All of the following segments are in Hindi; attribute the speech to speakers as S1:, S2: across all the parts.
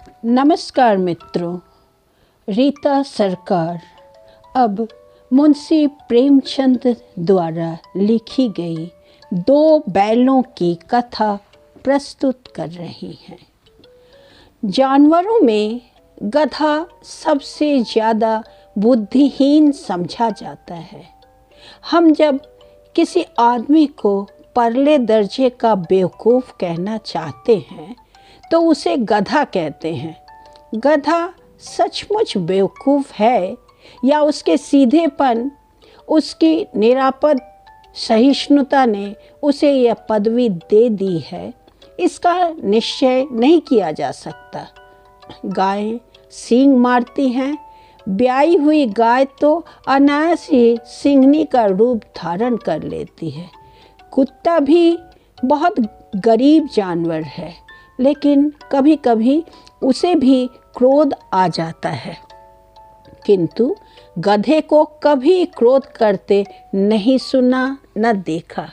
S1: नमस्कार मित्रों। रीता सरकार अब मुंशी प्रेमचंद द्वारा लिखी गई दो बैलों की कथा प्रस्तुत कर रही हैं। जानवरों में गधा सबसे ज़्यादा बुद्धिहीन समझा जाता है। हम जब किसी आदमी को परले दर्जे का बेवकूफ़ कहना चाहते हैं तो उसे गधा कहते हैं। गधा सचमुच बेवकूफ़ है या उसके सीधेपन, उसकी निरापद सहिष्णुता ने उसे यह पदवी दे दी है, इसका निश्चय नहीं किया जा सकता। गायें सींग मारती हैं। ब्याई हुई गाय तो अनायास ही सिंहनी का रूप धारण कर लेती है। कुत्ता भी बहुत गरीब जानवर है, लेकिन कभी कभी उसे भी क्रोध आ जाता है, किंतु गधे को कभी क्रोध करते नहीं सुना न देखा।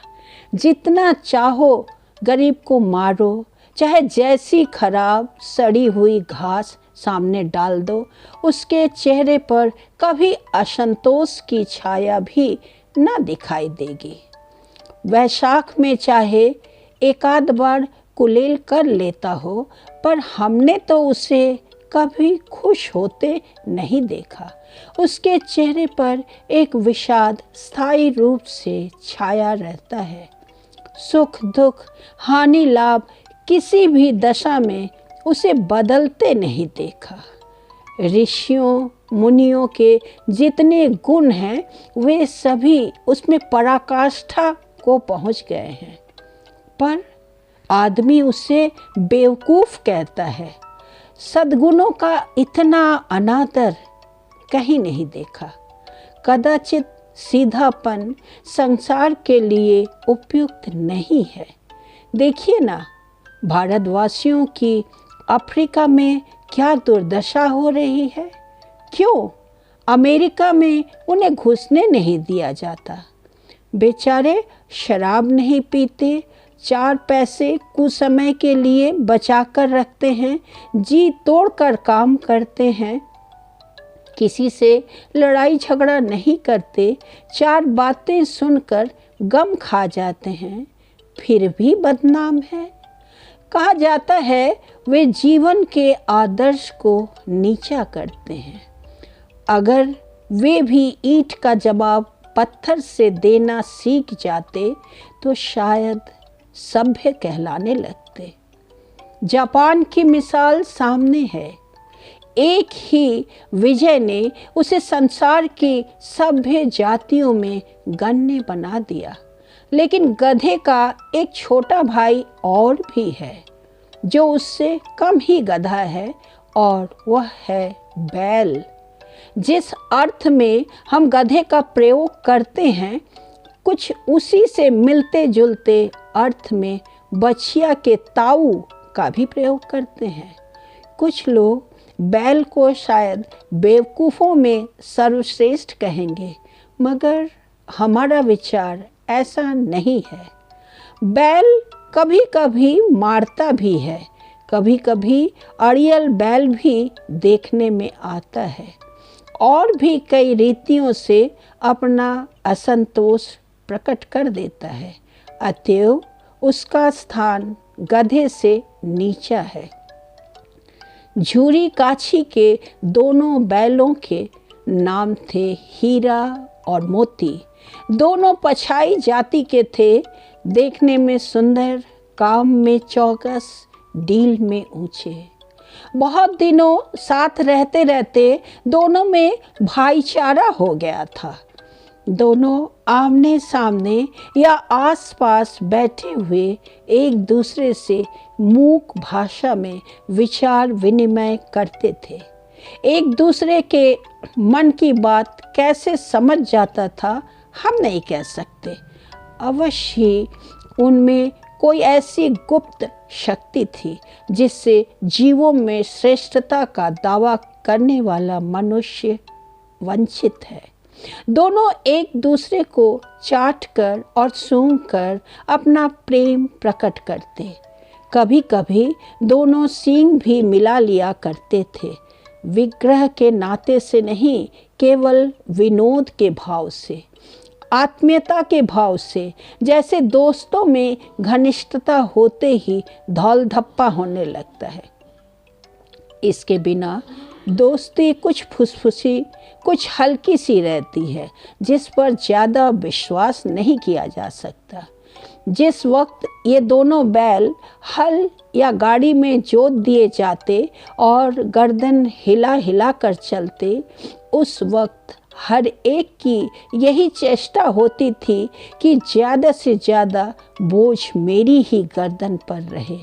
S1: जितना चाहो गरीब को मारो, चाहे जैसी खराब सड़ी हुई घास सामने डाल दो, उसके चेहरे पर कभी असंतोष की छाया भी न दिखाई देगी। वैशाख में चाहे एकाध बार कुलेल कर लेता हो, पर हमने तो उसे कभी खुश होते नहीं देखा। उसके चेहरे पर एक विषाद स्थायी रूप से छाया रहता है। सुख दुख हानि लाभ किसी भी दशा में उसे बदलते नहीं देखा। ऋषियों मुनियों के जितने गुण हैं वे सभी उसमें पराकाष्ठा को पहुंच गए हैं, पर आदमी उसे बेवकूफ़ कहता है। सद्गुणों का इतना अनादर कहीं नहीं देखा। कदाचित सीधापन संसार के लिए उपयुक्त नहीं है। देखिए ना, भारतवासियों की अफ्रीका में क्या दुर्दशा हो रही है। क्यों अमेरिका में उन्हें घुसने नहीं दिया जाता? बेचारे शराब नहीं पीते, 4 पैसे कुछ समय के लिए बचा कर रखते हैं, जी तोड़कर काम करते हैं, किसी से लड़ाई झगड़ा नहीं करते, 4 बातें सुनकर गम खा जाते हैं, फिर भी बदनाम है। कहा जाता है वे जीवन के आदर्श को नीचा करते हैं। अगर वे भी ईंट का जवाब पत्थर से देना सीख जाते तो शायद सभ्य कहलाने लगते। जापान की मिसाल सामने है। एक ही विजय ने उसे संसार की सभ्य जातियों में गण्य बना दिया। लेकिन गधे का एक छोटा भाई और भी है जो उससे कम ही गधा है, और वह है बैल। जिस अर्थ में हम गधे का प्रयोग करते हैं, कुछ उसी से मिलते जुलते अर्थ में बछिया के ताऊ का भी प्रयोग करते हैं। कुछ लोग बैल को शायद बेवकूफ़ों में सर्वश्रेष्ठ कहेंगे, मगर हमारा विचार ऐसा नहीं है। बैल कभी कभी मारता भी है, कभी कभी अड़ियल बैल भी देखने में आता है, और भी कई रीतियों से अपना असंतोष प्रकट कर देता है। अतएव उसका स्थान गधे से नीचा है। झूरी काछी के दोनों बैलों के नाम थे हीरा और मोती। दोनों पछाई जाति के थे, देखने में सुंदर, काम में चौकस, डील में ऊंचे। बहुत दिनों साथ रहते रहते दोनों में भाईचारा हो गया था। दोनों आमने सामने या आसपास बैठे हुए एक दूसरे से मूक भाषा में विचार विनिमय करते थे। एक दूसरे के मन की बात कैसे समझ जाता था हम नहीं कह सकते। अवश्य ही उनमें कोई ऐसी गुप्त शक्ति थी जिससे जीवों में श्रेष्ठता का दावा करने वाला मनुष्य वंचित है। दोनों एक दूसरे को चाट कर और सूंघ कर अपना प्रेम प्रकट करते। कभी कभी दोनों सींग भी मिला लिया करते थे, विग्रह के नाते से नहीं, केवल विनोद के भाव से, आत्मीयता के भाव से, जैसे दोस्तों में घनिष्ठता होते ही धौल धप्पा होने लगता है। इसके बिना दोस्ती कुछ फुसफुसी, कुछ हल्की सी रहती है, जिस पर ज़्यादा विश्वास नहीं किया जा सकता। जिस वक्त ये दोनों बैल हल या गाड़ी में जोत दिए जाते और गर्दन हिला हिला कर चलते, उस वक्त हर एक की यही चेष्टा होती थी कि ज़्यादा से ज़्यादा बोझ मेरी ही गर्दन पर रहे।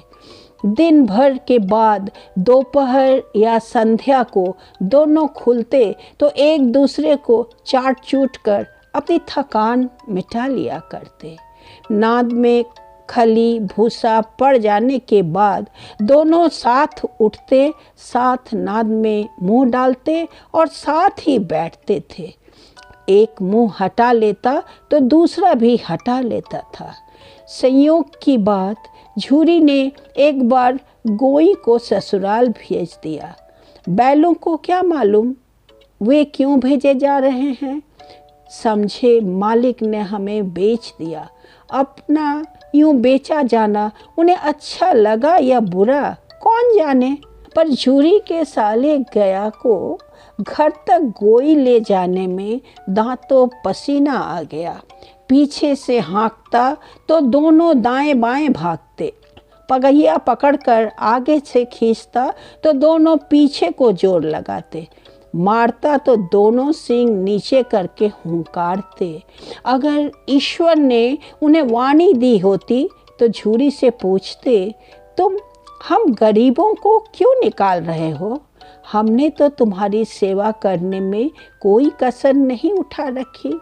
S1: दिन भर के बाद दोपहर या संध्या को दोनों खुलते तो एक दूसरे को चाट चूट कर अपनी थकान मिटा लिया करते। नाद में खली भूसा पड़ जाने के बाद दोनों साथ उठते, साथ नाद में मुंह डालते और साथ ही बैठते थे। एक मुंह हटा लेता तो दूसरा भी हटा लेता था। संयोग की बात, झूरी ने एक बार गोई को ससुराल भेज दिया। बैलों को क्या मालूम वे क्यों भेजे जा रहे हैं। समझे मालिक ने हमें बेच दिया। अपना यूं बेचा जाना उन्हें अच्छा लगा या बुरा, कौन जाने, पर झूरी के साले गया को घर तक गोई ले जाने में दांतों पसीना आ गया। पीछे से हाँकता तो दोनों दाएं बाएं भागते, पगहिया पकड़कर आगे से खींचता तो दोनों पीछे को जोर लगाते, मारता तो दोनों सींग नीचे करके हुंकारते। अगर ईश्वर ने उन्हें वाणी दी होती तो झूरी से पूछते, तुम हम गरीबों को क्यों निकाल रहे हो? हमने तो तुम्हारी सेवा करने में कोई कसर नहीं उठा रखी।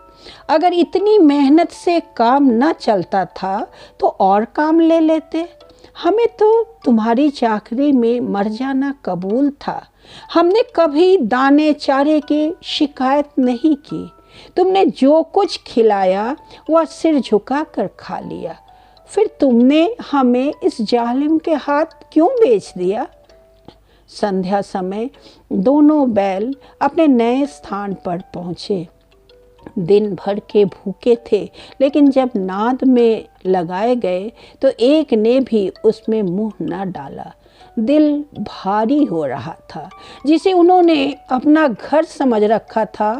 S1: अगर इतनी मेहनत से काम न चलता था तो और काम ले लेते। हमें तो तुम्हारी चाकरी में मर जाना कबूल था। हमने कभी दाने चारे की शिकायत नहीं की। तुमने जो कुछ खिलाया वह सिर झुका कर खा लिया। फिर तुमने हमें इस जालिम के हाथ क्यों बेच दिया? संध्या समय दोनों बैल अपने नए स्थान पर पहुँचे। दिन भर के भूखे थे, लेकिन जब नाद में लगाए गए तो एक ने भी उसमें मुंह न डाला। दिल भारी हो रहा था। जिसे उन्होंने अपना घर समझ रखा था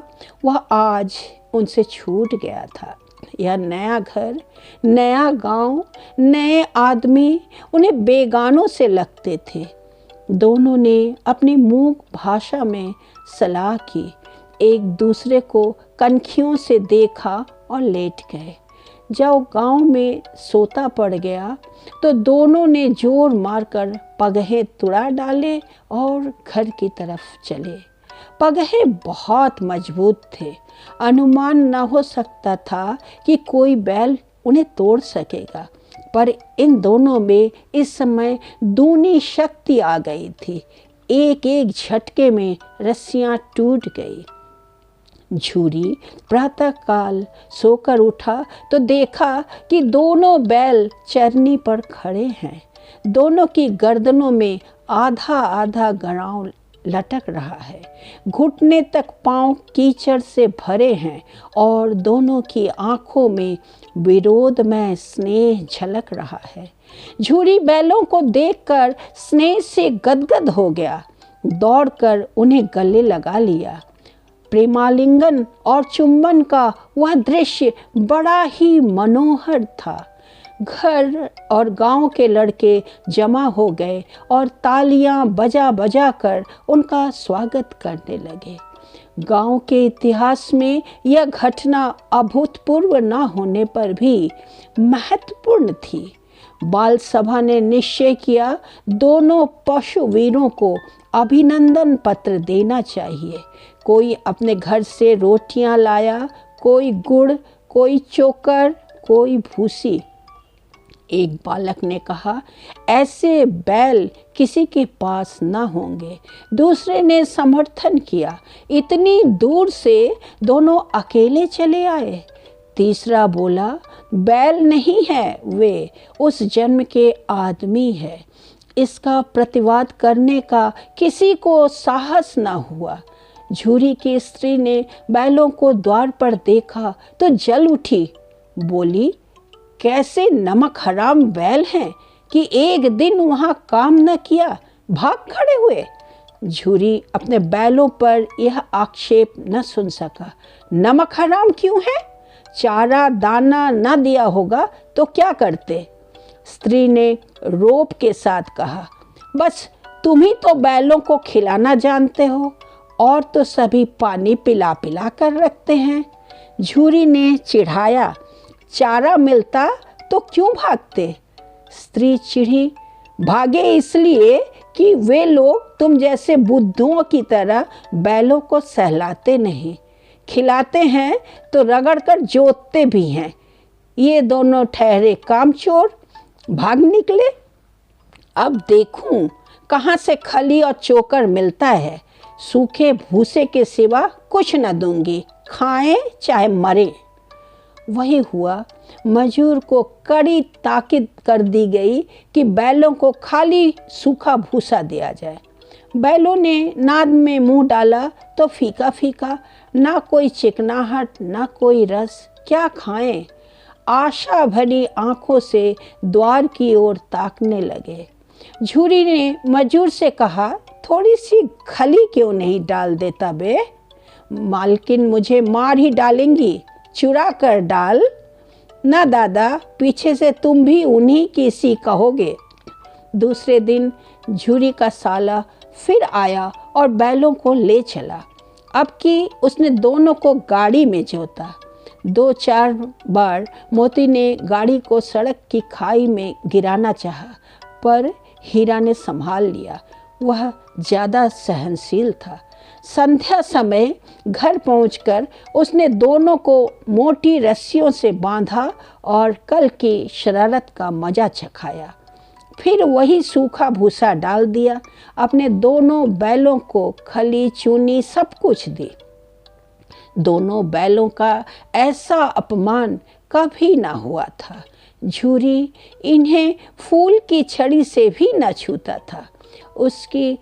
S1: वह आज उनसे छूट गया था। यह नया घर, नया गांव, नए आदमी उन्हें बेगानों से लगते थे। दोनों ने अपनी मूक भाषा में सलाह की, एक दूसरे को कनखियों से देखा और लेट गए। जब गांव में सोता पड़ गया तो दोनों ने जोर मारकर पगहे तुड़ा डाले और घर की तरफ चले। पगहे बहुत मजबूत थे। अनुमान न हो सकता था कि कोई बैल उन्हें तोड़ सकेगा, पर इन दोनों में इस समय दूनी शक्ति आ गई थी। एक एक झटके में रस्सियां टूट गई। झूरी प्रातःकाल सोकर उठा तो देखा कि दोनों बैल चरनी पर खड़े हैं। दोनों की गर्दनों में आधा आधा गराव लटक रहा है। घुटने तक पांव कीचड़ से भरे हैं और दोनों की आंखों में विरोधमय स्नेह झलक रहा है। झूरी बैलों को देखकर स्नेह से गदगद हो गया। दौड़कर उन्हें गले लगा लिया। प्रेमालिंगन और चुंबन का वह दृश्य बड़ा ही मनोहर था। घर और गांव के लड़के जमा हो गए और तालियां बजा बजा कर उनका स्वागत करने लगे। गांव के इतिहास में यह घटना अभूतपूर्व न होने पर भी महत्वपूर्ण थी। बाल सभा ने निश्चय किया, दोनों पशु वीरों को अभिनंदन पत्र देना चाहिए। कोई अपने घर से रोटियां लाया, कोई गुड़, कोई चोकर, कोई भूसी। एक बालक ने कहा, ऐसे बैल किसी के पास न होंगे। दूसरे ने समर्थन किया, इतनी दूर से दोनों अकेले चले आए। तीसरा बोला, बैल नहीं है, वे उस जन्म के आदमी है। इसका प्रतिवाद करने का किसी को साहस न हुआ। झूरी की स्त्री ने बैलों को द्वार पर देखा तो जल उठी। बोली, कैसे नमक हराम बैल हैं कि एक दिन वहाँ काम न किया, भाग खड़े हुए। झूरी अपने बैलों पर यह आक्षेप न सुन सका। नमक हराम क्यों है? चारा दाना न दिया होगा तो क्या करते? स्त्री ने रोब के साथ कहा, बस तुम ही तो बैलों को खिलाना जानते हो, और तो सभी पानी पिला पिला कर रखते हैं। झूरी ने चिढ़ाया, चारा मिलता तो क्यों भागते? स्त्री चिढ़ी, भागे इसलिए कि वे लोग तुम जैसे बुद्धुओं की तरह बैलों को सहलाते नहीं, खिलाते हैं तो रगड़ कर जोतते भी हैं। ये दोनों ठहरे कामचोर, भाग निकले। अब देखूं कहाँ से खली और चोकर मिलता है। सूखे भूसे के सिवा कुछ न दूंगी, खाएं चाहे मरे। वही हुआ। मजूर को कड़ी ताकीद कर दी गई कि बैलों को खाली सूखा भूसा दिया जाए। बैलों ने नाद में मुंह डाला तो फीका फीका, ना कोई चिकनाहट ना कोई रस। क्या खाएं? आशा भरी आंखों से द्वार की ओर ताकने लगे। झूरी ने मजूर से कहा, थोड़ी सी खली क्यों नहीं डाल देता बे? मालकिन मुझे मार ही डालेंगी, चुरा कर डाल। ना दादा, पीछे से तुम भी उन्हीं की सी कहोगे। दूसरे दिन झूरी का साला फिर आया और बैलों को ले चला। अब कि उसने दोनों को गाड़ी में जोता। 2-4 बार मोती ने गाड़ी को सड़क की खाई में गिराना चाहा, पर हीरा ने संभाल लिया। वह ज़्यादा सहनशील था। संध्या समय घर पहुंचकर उसने दोनों को मोटी रस्सियों से बांधा और कल की शरारत का मजा चखाया। फिर वही सूखा भूसा डाल दिया। अपने दोनों बैलों को खली चूनी सब कुछ दी। दोनों बैलों का ऐसा अपमान कभी ना हुआ था। झूरी इन्हें फूल की छड़ी से भी न छूता था। उसकी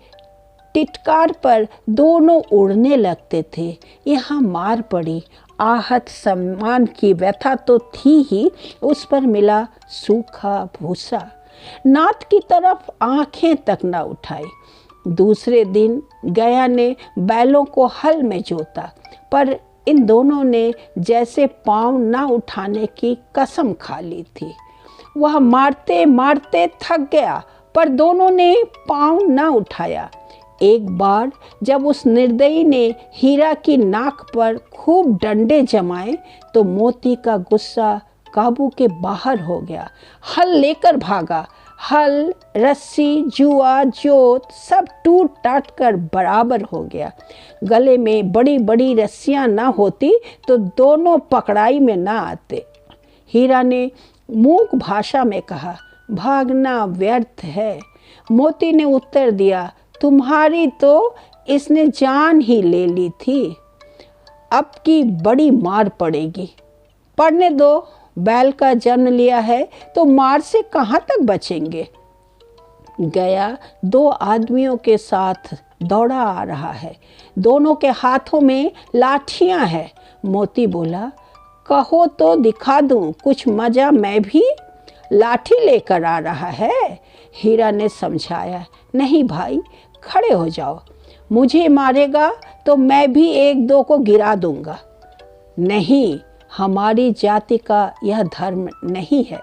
S1: टिटकार पर दोनों उड़ने लगते थे। यहाँ मार पड़ी, आहत सम्मान की व्यथा तो थी ही, उस पर मिला सूखा भूसा। नाथ की तरफ आंखें तक न उठाई। दूसरे दिन गया ने बैलों को हल में जोता, पर इन दोनों ने जैसे पांव न उठाने की कसम खा ली थी। वह मारते मारते थक गया, पर दोनों ने पांव न उठाया। एक बार जब उस निर्दयी ने हीरा की नाक पर खूब डंडे जमाए तो मोती का गुस्सा काबू के बाहर हो गया। हल लेकर भागा। हल, रस्सी, जुआ, जोत सब टूट टाट कर बराबर हो गया। गले में बड़ी बड़ी रस्सियां ना होती तो दोनों पकड़ाई में ना आते। हीरा ने मूक भाषा में कहा, भागना व्यर्थ है। मोती ने उत्तर दिया, तुम्हारी तो इसने जान ही ले ली थी, अब की बड़ी मार पड़ेगी। पढ़ने दो, बैल का जन्म लिया है तो मार से कहाँ तक बचेंगे। गया 2 आदमियों के साथ दौड़ा आ रहा है। दोनों के हाथों में लाठियां हैं। मोती बोला, कहो तो दिखा दूं कुछ मजा, मैं भी लाठी लेकर आ रहा है। हीरा ने समझाया, नहीं भाई, खड़े हो जाओ, मुझे मारेगा तो मैं भी 1-2 को गिरा दूंगा। नहीं, हमारी जाति का यह धर्म नहीं है।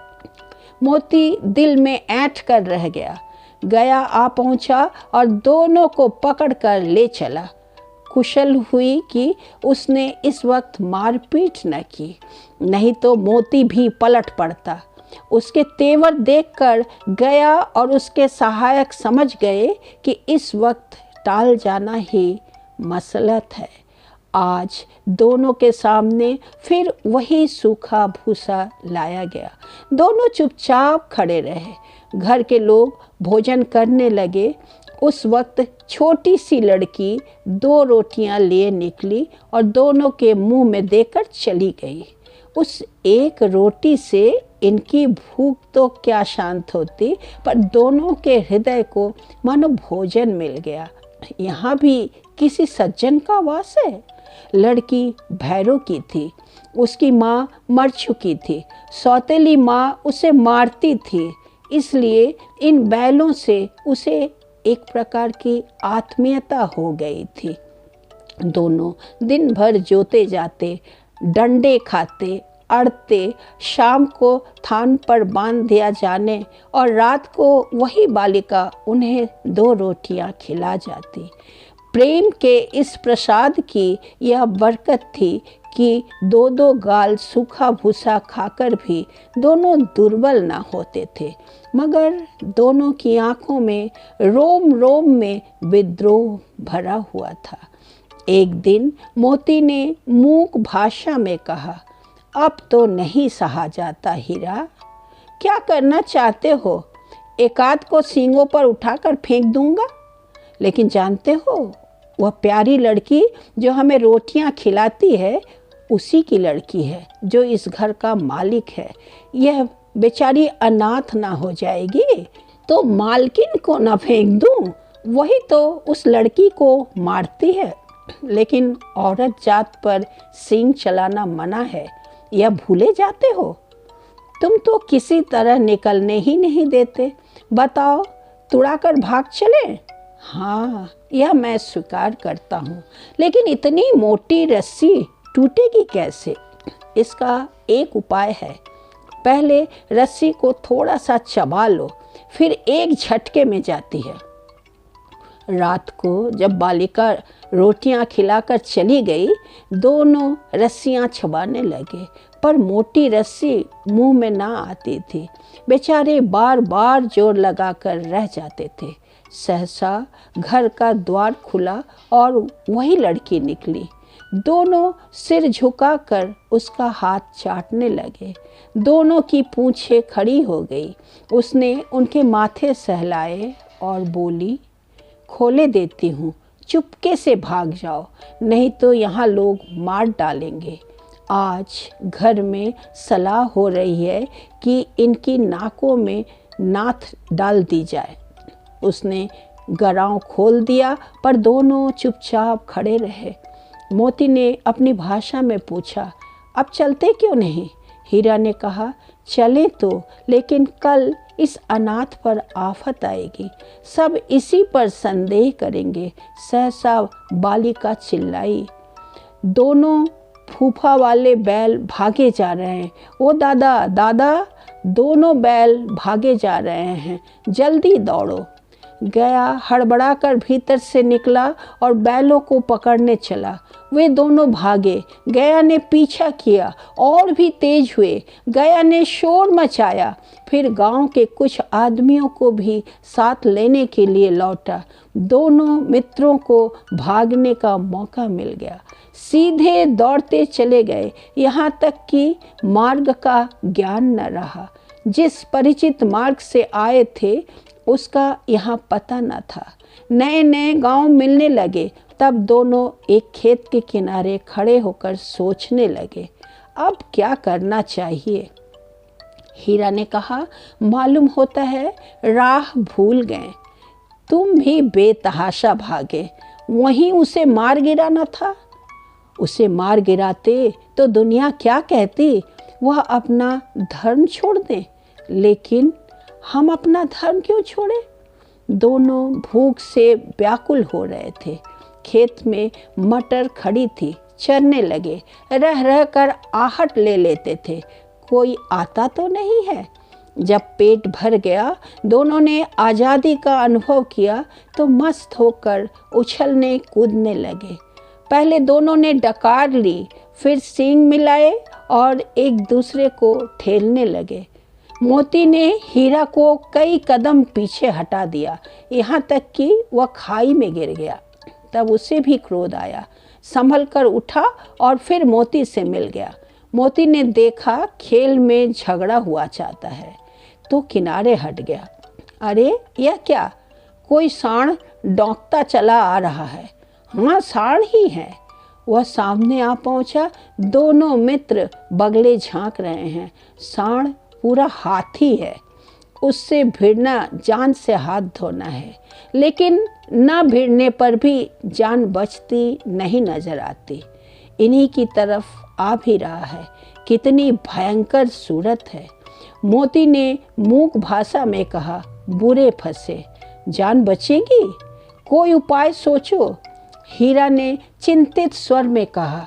S1: मोती दिल में ऐंठ कर रह गया। गया आ पहुंचा और दोनों को पकड़कर ले चला। कुशल हुई कि उसने इस वक्त मारपीट न की, नहीं तो मोती भी पलट पड़ता। उसके तेवर देखकर गया और उसके सहायक समझ गए कि इस वक्त टाल जाना ही मसलहत है। आज दोनों के सामने फिर वही सूखा भूसा लाया गया। दोनों चुपचाप खड़े रहे। घर के लोग भोजन करने लगे। उस वक्त छोटी सी लड़की 2 रोटियां लिए निकली और दोनों के मुंह में देकर चली गई। उस एक रोटी से इनकी भूख तो क्या शांत होती, पर दोनों के हृदय को मानो भोजन मिल गया। यहाँ भी किसी सज्जन का वास है। लड़की भैरों की थी, उसकी माँ मर चुकी थी, सौतेली माँ उसे मारती थी, इसलिए इन बैलों से उसे एक प्रकार की आत्मीयता हो गई थी। दोनों दिन भर जोते जाते, डंडे खाते, अड़ते, शाम को थान पर बांध दिया जाने और रात को वही बालिका उन्हें 2 रोटियां खिला जाती। प्रेम के इस प्रसाद की यह बरकत थी कि 2-2 गाल सूखा भूसा खाकर भी दोनों दुर्बल ना होते थे, मगर दोनों की आंखों में रोम रोम में विद्रोह भरा हुआ था। एक दिन मोती ने मूक भाषा में कहा, अब तो नहीं सहा जाता हीरा, क्या करना चाहते हो? एकाध को सींगों पर उठाकर फेंक दूंगा। लेकिन जानते हो, वह प्यारी लड़की जो हमें रोटियां खिलाती है उसी की लड़की है जो इस घर का मालिक है। यह बेचारी अनाथ ना हो जाएगी तो मालकिन को ना फेंक दूं, वही तो उस लड़की को मारती है। लेकिन औरत जात पर सींग चलाना मना है, यह भूले जाते हो? तुम तो किसी तरह निकलने ही नहीं देते। बताओ, तुड़ाकर भाग चले? हाँ, यह मैं स्वीकार करता हूँ, लेकिन इतनी मोटी रस्सी टूटेगी कैसे? इसका एक उपाय है। पहले रस्सी को थोड़ा सा चबा लो, फिर एक झटके में जाती है। रात को जब बालिका रोटियां खिलाकर चली गई, दोनों रस्सियां चबाने लगे, पर मोटी रस्सी मुंह में ना आती थी। बेचारे बार बार जोर लगाकर रह जाते थे। सहसा घर का द्वार खुला और वही लड़की निकली। दोनों सिर झुकाकर उसका हाथ चाटने लगे। दोनों की पूंछें खड़ी हो गई। उसने उनके माथे सहलाए और बोली, खोले देती हूँ, चुपके से भाग जाओ, नहीं तो यहाँ लोग मार डालेंगे। आज घर में सलाह हो रही है कि इनकी नाकों में नाथ डाल दी जाए। उसने गराव खोल दिया, पर दोनों चुपचाप खड़े रहे। मोती ने अपनी भाषा में पूछा, अब चलते क्यों नहीं? हीरा ने कहा, चले तो, लेकिन कल इस अनाथ पर आफत आएगी, सब इसी पर संदेह करेंगे। सहसा बालिका चिल्लाई, दोनों फूफा वाले बैल भागे जा रहे हैं। ओ दादा, दादा, दोनों बैल भागे जा रहे हैं, जल्दी दौड़ो। गया हड़बड़ा कर भीतर से निकला और बैलों को पकड़ने चला। वे दोनों भागे। गया ने पीछा किया और भी तेज हुए। गया ने शोर मचाया, फिर गांव के कुछ आदमियों को भी साथ लेने के लिए लौटा। दोनों मित्रों को भागने का मौका मिल गया। सीधे दौड़ते चले गए, यहाँ तक कि मार्ग का ज्ञान न रहा। जिस परिचित मार्ग से आए थे उसका यहाँ पता न था। नए नए गांव मिलने लगे। तब दोनों एक खेत के किनारे खड़े होकर सोचने लगे, अब क्या करना चाहिए। हीरा ने कहा, मालूम होता है राह भूल गए। तुम भी बेतहाशा भागे, वहीं उसे मार गिराना था। उसे मार गिराते तो दुनिया क्या कहती, वह अपना धर्म छोड़ दे। लेकिन हम अपना धर्म क्यों छोड़े? दोनों भूख से व्याकुल हो रहे थे। खेत में मटर खड़ी थी, चरने लगे। रह रह कर आहट ले लेते थे, कोई आता तो नहीं है। जब पेट भर गया, दोनों ने आज़ादी का अनुभव किया तो मस्त होकर उछलने कूदने लगे। पहले दोनों ने डकार ली, फिर सींग मिलाए और एक दूसरे को ठेलने लगे। मोती ने हीरा को कई कदम पीछे हटा दिया, यहाँ तक कि वह खाई में गिर गया। तब उसे भी क्रोध आया, संभल कर उठा और फिर मोती से मिल गया। मोती ने देखा खेल में झगड़ा हुआ चाहता है तो किनारे हट गया। अरे यह क्या, कोई सांड डौंकता चला आ रहा है। हाँ, सांड ही है। वह सामने आ पहुंचा। दोनों मित्र बगले झांक रहे हैं। सांड पूरा हाथी है, उससे भिड़ना जान से हाथ धोना है, लेकिन न भिड़ने पर भी जान बचती नहीं नजर आती। इन्हीं की तरफ आ भी रहा है। कितनी भयंकर सूरत है। मोती ने मूक भाषा में कहा, बुरे फंसे, जान बचेगी, कोई उपाय सोचो। हीरा ने चिंतित स्वर में कहा,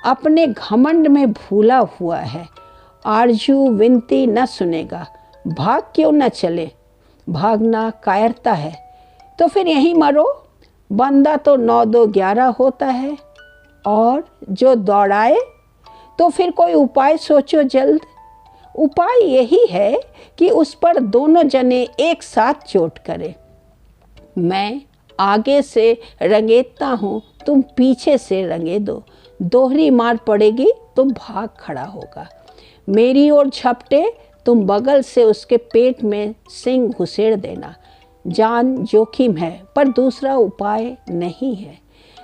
S1: अपने घमंड में भूला हुआ है, आरजू विनती न सुनेगा, भाग क्यों न चले। भागना कायरता है तो फिर यहीं मरो। बंदा तो 9 2 11 होता है, और जो दौड़ाए तो फिर कोई उपाय सोचो जल्द। उपाय यही है कि उस पर दोनों जने एक साथ चोट करें। मैं आगे से रंगेता हूँ, तुम पीछे से रंगे दो। दोहरी मार पड़ेगी तो भाग खड़ा होगा। मेरी ओर झपटे, तुम बगल से उसके पेट में सिंग घुसेड़ देना। जान जोखिम है पर दूसरा उपाय नहीं है।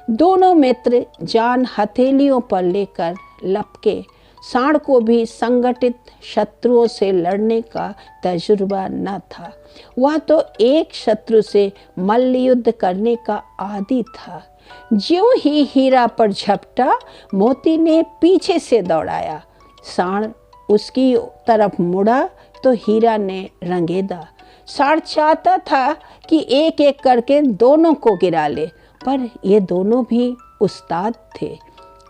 S1: दोनों मित्र जान हथेलियों पर लेकर लपके। सांड को भी संगठित शत्रुओं से लड़ने का तजुर्बा न था। वह तो एक शत्रु से मल्ल युद्ध करने का आदी था। ज्यों ही हीरा पर झपटा, मोती ने पीछे से दौड़ाया। सांड उसकी तरफ मुड़ा तो हीरा ने रंगेदा। सांड चाहता था कि एक एक करके दोनों को गिरा ले, पर ये दोनों भी उस्ताद थे,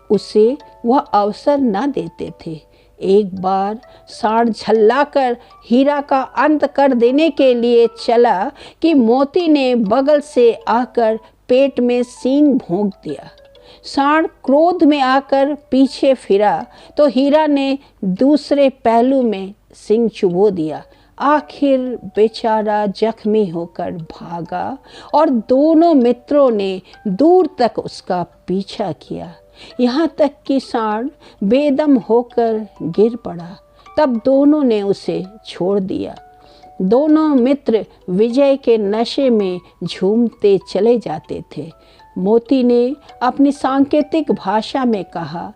S1: उसे वह अवसर न देते थे। एक बार सांड झल्लाकर हीरा का अंत कर देने के लिए चला कि मोती ने बगल से आकर पेट में सींग भोंक दिया। सांड क्रोध में आकर पीछे फिरा तो हीरा ने दूसरे पहलू में सींग चुभो दिया। आखिर बेचारा जख्मी होकर भागा और दोनों मित्रों ने दूर तक उसका पीछा किया, यहाँ तक कि सांड बेदम होकर गिर पड़ा। तब दोनों ने उसे छोड़ दिया। दोनों मित्र विजय के नशे में झूमते चले जाते थे। मोती ने अपनी सांकेतिक भाषा में कहा,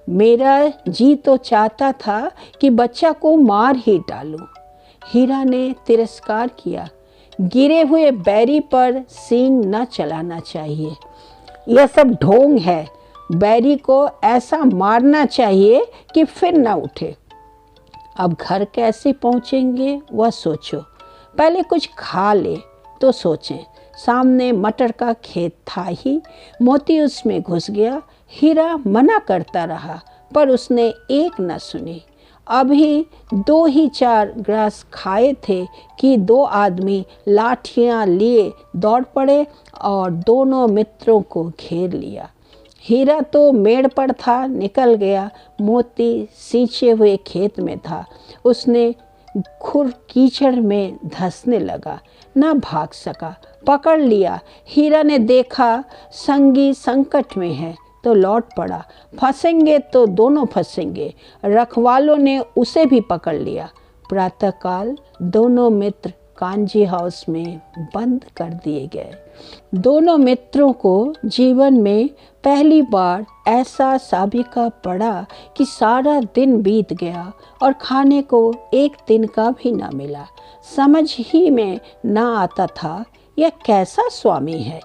S1: मेरा जी तो चाहता था कि बच्चा को मार ही डालूं। हीरा ने तिरस्कार किया, गिरे हुए बैरी पर सींग न चलाना चाहिए, यह सब ढोंग है। बैरी को ऐसा मारना चाहिए कि फिर न उठे। अब घर कैसे पहुंचेंगे वह सोचो, पहले कुछ खा ले तो सोचें। सामने मटर का खेत था ही। मोती उसमें घुस गया। हीरा मना करता रहा पर उसने एक न सुनी। अभी 2 ही 4 ग्रास खाए थे कि 2 आदमी लाठियां लिए दौड़ पड़े और दोनों मित्रों को घेर लिया। हीरा तो मेड़ पर था, निकल गया। मोती सींचे हुए खेत में था। उसने खुर कीचड़ में धंसने लगा, न भाग सका। पकड़ लिया। हीरा ने देखा संगी संकट में है तो लौट पड़ा। फंसेंगे तो दोनों फंसेंगे। रखवालों ने उसे भी पकड़ लिया। प्रातःकाल दोनों मित्र कांजी हाउस में बंद कर दिए गए। दोनों मित्रों को जीवन में पहली बार ऐसा साबिका पड़ा कि सारा दिन बीत गया और खाने को एक दिन का भी न मिला। समझ ही में न आता था यह कैसा स्वामी है।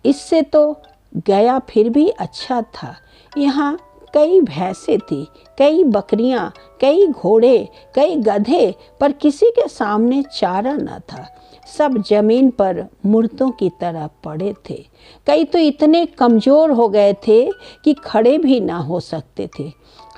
S1: इससे तो गया फिर भी अच्छा था। यहाँ कई भैंसें थी, कई बकरियां, कई घोड़े, कई गधे, पर किसी के सामने चारा न था। सब जमीन पर मुर्दों की तरह पड़े थे। कई तो इतने कमज़ोर हो गए थे कि खड़े भी ना हो सकते थे।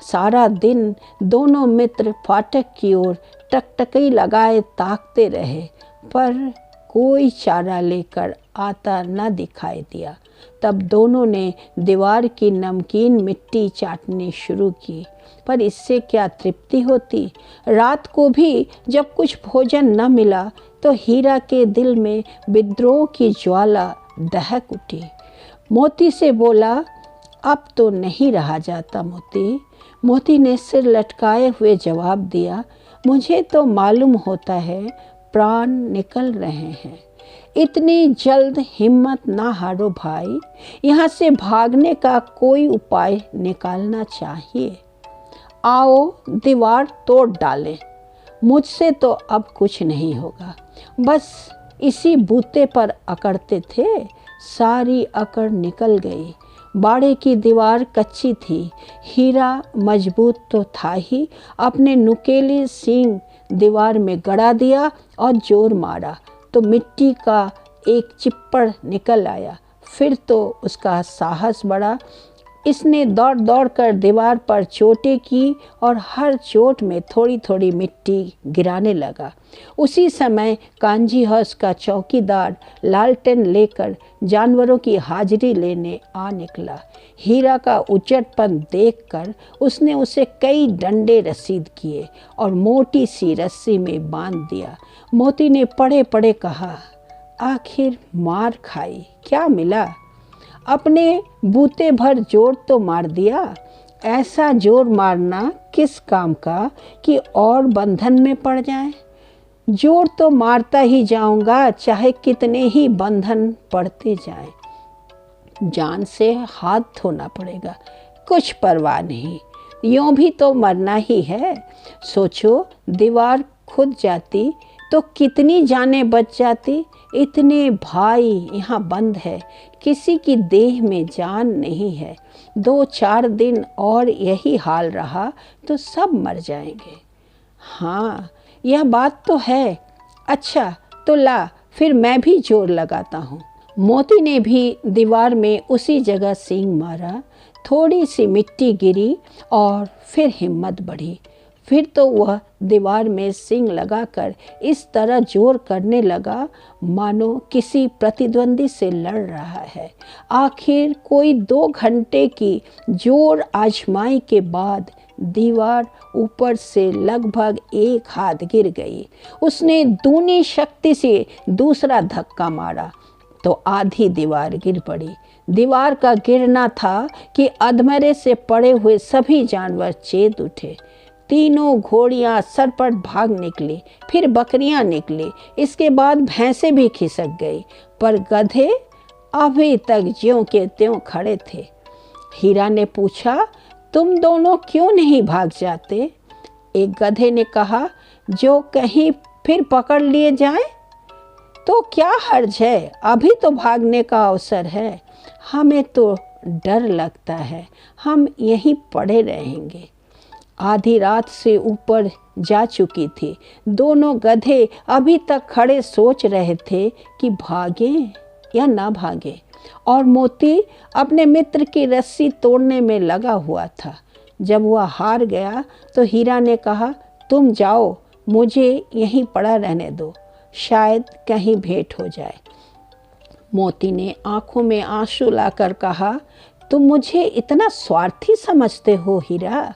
S1: सारा दिन दोनों मित्र फाटक की ओर टकटकी लगाए ताकते रहे, पर कोई चारा लेकर आता न दिखाई दिया। तब दोनों ने दीवार की नमकीन मिट्टी चाटनी शुरू की, पर इससे क्या तृप्ति होती। रात को भी जब कुछ भोजन न मिला तो हीरा के दिल में विद्रोह की ज्वाला दहक उठी। मोती से बोला, अब तो नहीं रहा जाता मोती। मोती ने सिर लटकाए हुए जवाब दिया, मुझे तो मालूम होता है प्राण निकल रहे हैं। इतनी जल्द हिम्मत ना हारो भाई, यहाँ से भागने का कोई उपाय निकालना चाहिए। आओ दीवार तोड़ डालें, मुझसे तो अब कुछ नहीं होगा। बस इसी बूते पर अकड़ते थे, सारी अकड़ निकल गई। बाड़े की दीवार कच्ची थी, हीरा मजबूत तो था ही, अपने नुकीले सींग दीवार में गड़ा दिया और जोर मारा तो मिट्टी का एक चिप्पड़ निकल आया। फिर तो उसका साहस बढ़ा, इसने दौड़ दौड़ कर दीवार पर चोटें की और हर चोट में थोड़ी थोड़ी मिट्टी गिराने लगा। उसी समय कांजी हाउस का चौकीदार लालटेन लेकर जानवरों की हाजिरी लेने आ निकला। हीरा का उचटपन देखकर उसने उसे कई डंडे रसीद किए और मोटी सी रस्सी में बांध दिया। मोती ने पड़े पड़े कहा, आखिर मार खाई, क्या मिला? अपने बूते भर जोर तो मार दिया। ऐसा जोर मारना किस काम का कि और बंधन में पड़ जाए? जोर तो मारता ही जाऊंगा, चाहे कितने ही बंधन पड़ते जाएं। जान से हाथ धोना पड़ेगा, कुछ परवाह नहीं, यूं भी तो मरना ही है। सोचो, दीवार खुद जाती तो कितनी जानें बच जाती। इतने भाई यहाँ बंद है, किसी की देह में जान नहीं है। 2-4 दिन और यही हाल रहा तो सब मर जाएंगे। हाँ, यह बात तो है। अच्छा तो ला, फिर मैं भी जोर लगाता हूँ। मोती ने भी दीवार में उसी जगह सींग मारा। थोड़ी सी मिट्टी गिरी और फिर हिम्मत बढ़ी। फिर तो वह दीवार में सींग लगाकर इस तरह जोर करने लगा मानो किसी प्रतिद्वंदी से लड़ रहा है। आखिर कोई 2 घंटे की जोर आजमाई के बाद दीवार ऊपर से लगभग 1 हाथ गिर गई। उसने दूनी शक्ति से दूसरा धक्का मारा तो आधी दीवार गिर पड़ी। दीवार का गिरना था कि अधमरे से पड़े हुए सभी जानवर चेत उठे। तीनों घोड़ियां सरपट भाग निकली, फिर बकरियां निकली, इसके बाद भैंसें भी खिसक गई, पर गधे अभी तक ज्यों के त्यों खड़े थे। हीरा ने पूछा, तुम दोनों क्यों नहीं भाग जाते? एक गधे ने कहा, जो कहीं फिर पकड़ लिए जाए तो क्या हर्ज है, अभी तो भागने का अवसर है। हमें तो डर लगता है, हम यहीं पड़े रहेंगे। आधी रात से ऊपर जा चुकी थी। दोनों गधे अभी तक खड़े सोच रहे थे कि भागें या ना भागें, और मोती अपने मित्र की रस्सी तोड़ने में लगा हुआ था। जब वह हार गया तो हीरा ने कहा, तुम जाओ, मुझे यहीं पड़ा रहने दो, शायद कहीं भेंट हो जाए। मोती ने आंखों में आंसू लाकर कहा, तुम मुझे इतना स्वार्थी समझते हो हीरा?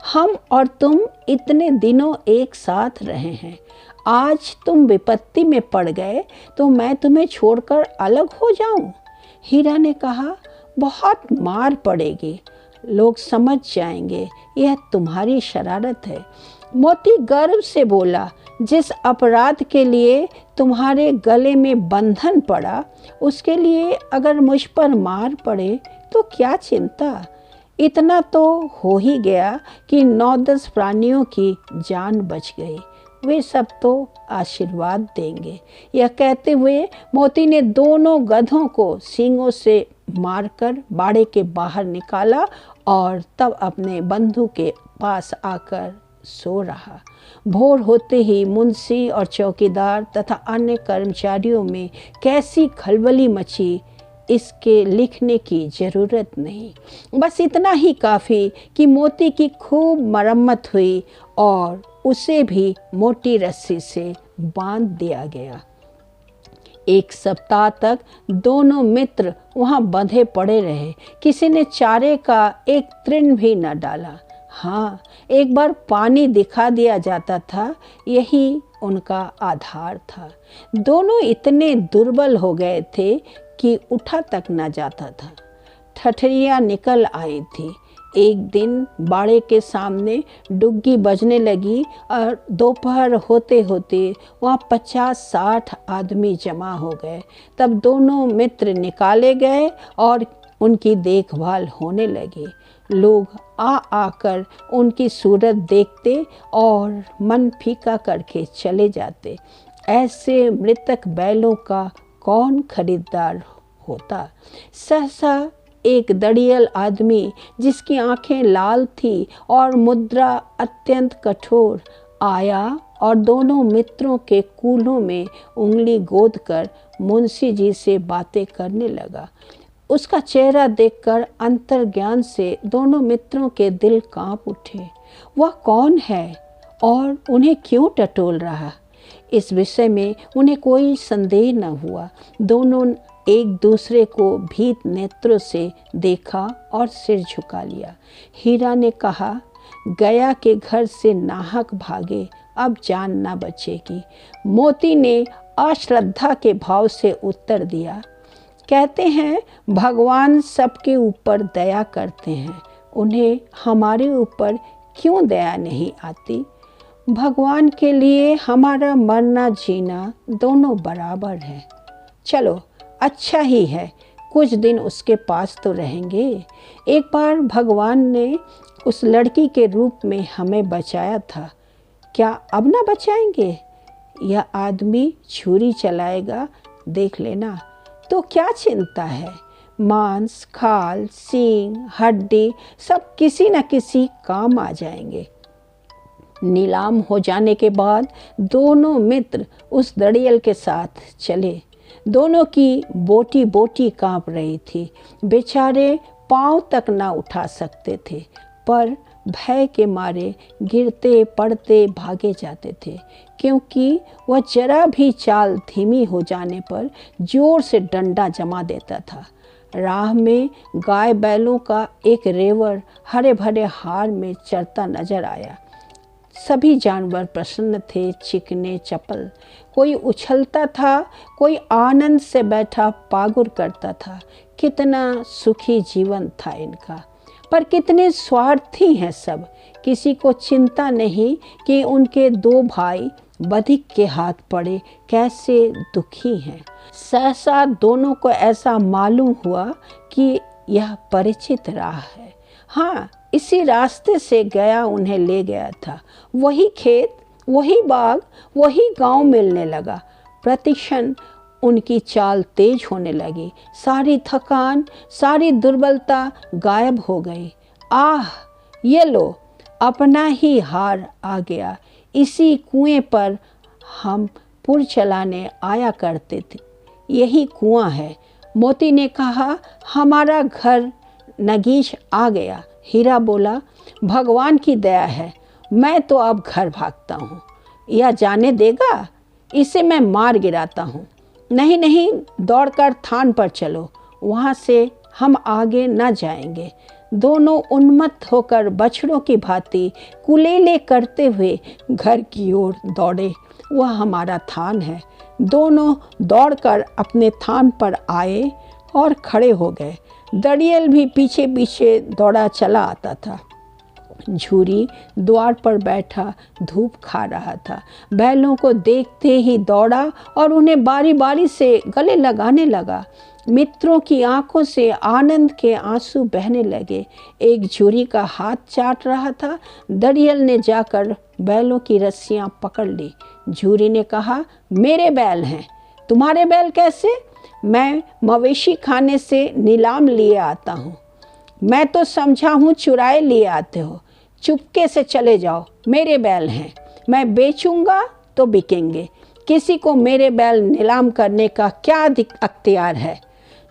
S1: हम और तुम इतने दिनों एक साथ रहे हैं, आज तुम विपत्ति में पड़ गए तो मैं तुम्हें छोड़कर अलग हो जाऊं? हीरा ने कहा, बहुत मार पड़ेगी, लोग समझ जाएंगे यह तुम्हारी शरारत है। मोती गर्व से बोला, जिस अपराध के लिए तुम्हारे गले में बंधन पड़ा, उसके लिए अगर मुझ पर मार पड़े तो क्या चिंता। इतना तो हो ही गया कि 9-10 प्राणियों की जान बच गई, वे सब तो आशीर्वाद देंगे। यह कहते हुए मोती ने दोनों गधों को सींगों से मारकर बाड़े के बाहर निकाला और तब अपने बंधु के पास आकर सो रहा। भोर होते ही मुंशी और चौकीदार तथा अन्य कर्मचारियों में कैसी खलबली मची, इसके लिखने की ज़रूरत नहीं। बस इतना ही काफ़ी कि मोती की खूब मरम्मत हुई और उसे भी मोटी रस्सी से बांध दिया गया। 1 सप्ताह तक दोनों मित्र वहाँ बंधे पड़े रहे। किसी ने चारे का एक तृण भी न डाला। हाँ, एक बार पानी दिखा दिया जाता था, यही उनका आधार था। दोनों इतने दुर्बल हो गए थे कि उठा तक न जाता था। ठठरियाँ निकल आई थी। एक दिन बाड़े के सामने डुग्गी बजने लगी और दोपहर होते होते वहाँ 50-60 आदमी जमा हो गए। तब दोनों मित्र निकाले गए और उनकी देखभाल होने लगी। लोग आकर उनकी सूरत देखते और मन फीका करके चले जाते। ऐसे मृतक बैलों का कौन खरीदार होता। सहसा एक दड़ियल आदमी जिसकी आंखें लाल थी और मुद्रा अत्यंत कठोर आया और दोनों मित्रों के कूल्हों में उंगली गोदकर मुंशी जी से बातें करने लगा। उसका चेहरा देखकर अंतर्ज्ञान से दोनों मित्रों के दिल कांप उठे। वह कौन है और उन्हें क्यों टटोल रहा, इस विषय में उन्हें कोई संदेह न हुआ। दोनों एक दूसरे को भीत नेत्रों से देखा और सिर झुका लिया। हीरा ने कहा, गया के घर से नाहक भागे, अब जान ना बचेगी। मोती ने अश्रद्धा के भाव से उत्तर दिया, कहते हैं भगवान सबके ऊपर दया करते हैं, उन्हें हमारे ऊपर क्यों दया नहीं आती। भगवान के लिए हमारा मरना जीना दोनों बराबर है। चलो अच्छा ही है, कुछ दिन उसके पास तो रहेंगे। एक बार भगवान ने उस लड़की के रूप में हमें बचाया था, क्या अब ना बचाएंगे। यह आदमी छुरी चलाएगा, देख लेना। तो क्या चिंता है, मांस, खाल, सींग, हड्डी सब किसी न किसी काम आ जाएंगे। नीलाम हो जाने के बाद दोनों मित्र उस दड़ियल के साथ चले। दोनों की बोटी बोटी कांप रही थी। बेचारे पांव तक ना उठा सकते थे, पर भय के मारे गिरते पड़ते भागे जाते थे, क्योंकि वह जरा भी चाल धीमी हो जाने पर जोर से डंडा जमा देता था। राह में गाय बैलों का एक रेवड़ हरे भरे हार में चरता नजर आया। सभी जानवर प्रसन्न थे, चिकने चपल। कोई उछलता था, कोई आनंद से बैठा पागुर करता था। कितना सुखी जीवन था इनका, पर कितने स्वार्थी हैं सब। किसी को चिंता नहीं कि उनके दो भाई बधिक के हाथ पड़े, कैसे दुखी हैं। सहसा दोनों को ऐसा मालूम हुआ कि यह परिचित राह है। हाँ, इसी रास्ते से गया उन्हें ले गया था। वही खेत, वही बाग, वही गांव मिलने लगा। प्रतिक्षण उनकी चाल तेज होने लगी। सारी थकान, सारी दुर्बलता गायब हो गई। आह, ये लो, अपना ही हार आ गया। इसी कुएं पर हम पुर चलाने आया करते थे। यही कुआं है। मोती ने कहा, हमारा घर नगीच आ गया। हीरा बोला, भगवान की दया है, मैं तो अब घर भागता हूँ। यह जाने देगा, इसे मैं मार गिराता हूँ। नहीं नहीं, दौड़कर थान पर चलो, वहाँ से हम आगे न जाएंगे। दोनों उन्मत्त होकर बछड़ों की भांति कुलेले करते हुए घर की ओर दौड़े। वह हमारा थान है। दोनों दौड़कर अपने थान पर आए और खड़े हो गए। दड़ियल भी पीछे पीछे दौड़ा चला आता था। झूरी द्वार पर बैठा धूप खा रहा था। बैलों को देखते ही दौड़ा और उन्हें बारी बारी से गले लगाने लगा। मित्रों की आंखों से आनंद के आंसू बहने लगे। एक झूरी का हाथ चाट रहा था। दड़ियल ने जाकर बैलों की रस्सियां पकड़ ली। झूरी ने कहा, मेरे बैल हैं। तुम्हारे बैल कैसे? मैं मवेशी खाने से नीलाम लिए आता हूँ। मैं तो समझा हूँ चुराए लिए आते हो। चुपके से चले जाओ, मेरे बैल हैं। मैं बेचूंगा तो बिकेंगे। किसी को मेरे बैल नीलाम करने का क्या अख्तियार है?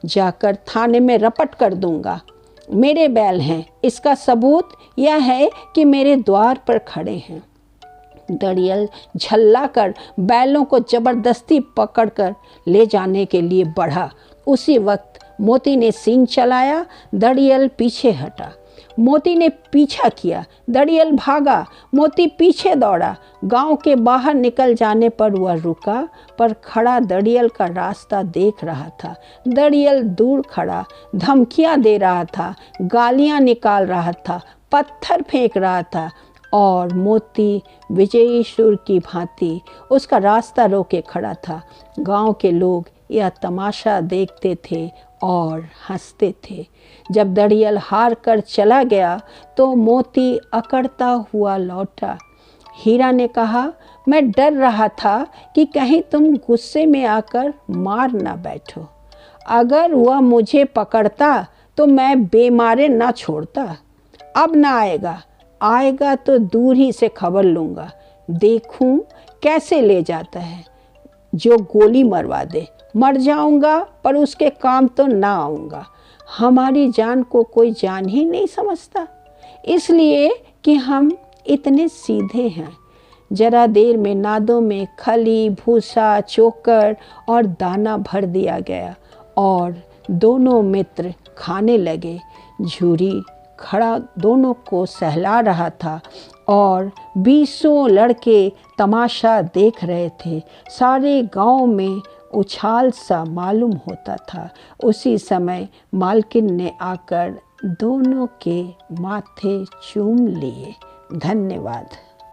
S1: जाकर थाने में रपट कर दूंगा। मेरे बैल हैं, इसका सबूत यह है कि मेरे द्वार पर खड़े हैं। दड़ियल झल्ला कर बैलों को जबरदस्ती पकड़कर ले जाने के लिए बढ़ा। उसी वक्त मोती ने सींग चलाया। दड़ियल पीछे हटा। मोती ने पीछा किया, दड़ियल भागा, मोती पीछे दौड़ा। गांव के बाहर निकल जाने पर वह रुका, पर खड़ा दड़ियल का रास्ता देख रहा था। दड़ियल दूर खड़ा धमकियां दे रहा था, गालियां निकाल रहा था, पत्थर फेंक रहा था, और मोती विजयी शूर की भांति उसका रास्ता रोके खड़ा था। गांव के लोग यह तमाशा देखते थे और हंसते थे। जब दड़ियल हार कर चला गया तो मोती अकड़ता हुआ लौटा। हीरा ने कहा, मैं डर रहा था कि कहीं तुम गुस्से में आकर मार ना बैठो। अगर वह मुझे पकड़ता तो मैं बेमारे ना छोड़ता। अब ना आएगा तो दूर ही से खबर लूँगा, देखूं कैसे ले जाता है। जो गोली मरवा दे, मर जाऊंगा पर उसके काम तो ना आऊँगा। हमारी जान को कोई जान ही नहीं समझता, इसलिए कि हम इतने सीधे हैं। जरा देर में नादों में खली, भूसा, चोकर और दाना भर दिया गया और दोनों मित्र खाने लगे। झूरी खड़ा दोनों को सहला रहा था और 20 लड़के तमाशा देख रहे थे। सारे गांव में उछाल सा मालूम होता था। उसी समय मालकिन ने आकर दोनों के माथे चूम लिए। धन्यवाद।